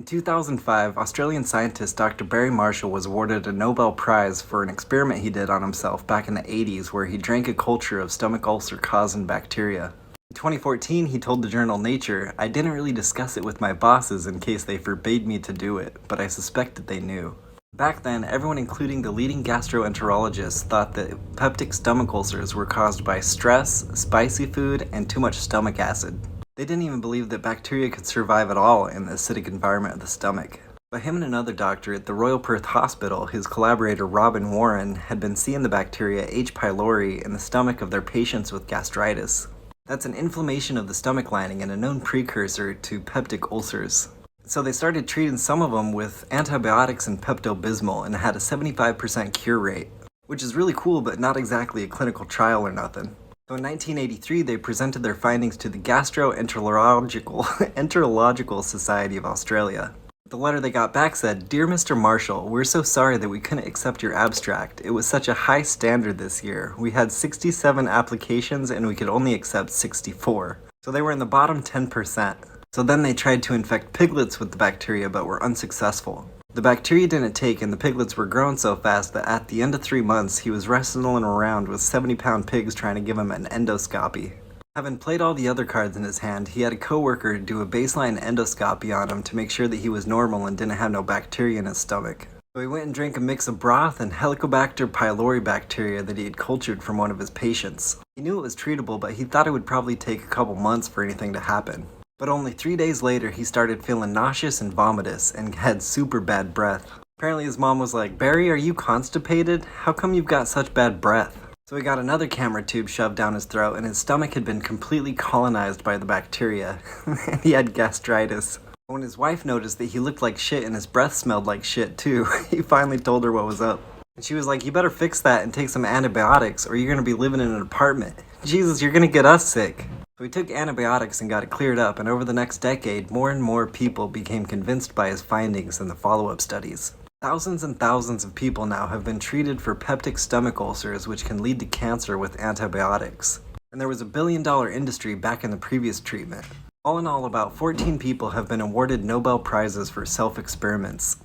In 2005, Australian scientist Dr. Barry Marshall was awarded a Nobel Prize for an experiment he did on himself back in the 80s where he drank a culture of stomach ulcer-causing bacteria. In 2014, he told the journal Nature, "I didn't really discuss it with my bosses in case they forbade me to do it, but I suspected they knew." Back then, everyone including the leading gastroenterologists thought that peptic stomach ulcers were caused by stress, spicy food, and too much stomach acid. They didn't even believe that bacteria could survive at all in the acidic environment of the stomach. But him and another doctor at the Royal Perth Hospital, his collaborator Robin Warren, had been seeing the bacteria H. pylori in the stomach of their patients with gastritis. That's an inflammation of the stomach lining and a known precursor to peptic ulcers. So they started treating some of them with antibiotics and Pepto-Bismol and had a 75% cure rate, which is really cool but not exactly a clinical trial or nothing. So in 1983, they presented their findings to the Enterological Society of Australia. The letter they got back said, "Dear Mr. Marshall, we're so sorry that we couldn't accept your abstract. It was such a high standard this year. We had 67 applications and we could only accept 64. So they were in the bottom 10%. So then they tried to infect piglets with the bacteria but were unsuccessful. The bacteria didn't take and the piglets were growing so fast that at the end of 3 months, he was wrestling around with 70-pound pigs trying to give him an endoscopy. Having played all the other cards in his hand, he had a coworker do a baseline endoscopy on him to make sure that he was normal and didn't have no bacteria in his stomach. So he went and drank a mix of broth and Helicobacter pylori bacteria that he had cultured from one of his patients. He knew it was treatable, but he thought it would probably take a couple months for anything to happen. But only 3 days later, he started feeling nauseous and vomitous and had super bad breath. Apparently his mom was like, "Barry, are you constipated? How come you've got such bad breath?" So he got another camera tube shoved down his throat and his stomach had been completely colonized by the bacteria. And he had gastritis. When his wife noticed that he looked like shit and his breath smelled like shit too, he finally told her what was up. And she was like, "You better fix that and take some antibiotics or you're gonna be living in an apartment. Jesus, you're gonna get us sick." So he took antibiotics and got it cleared up, and over the next decade, more and more people became convinced by his findings in the follow-up studies. Thousands and thousands of people now have been treated for peptic stomach ulcers, which can lead to cancer with antibiotics. And there was a billion-dollar industry back in the previous treatment. All in all, about 14 people have been awarded Nobel Prizes for self-experiments.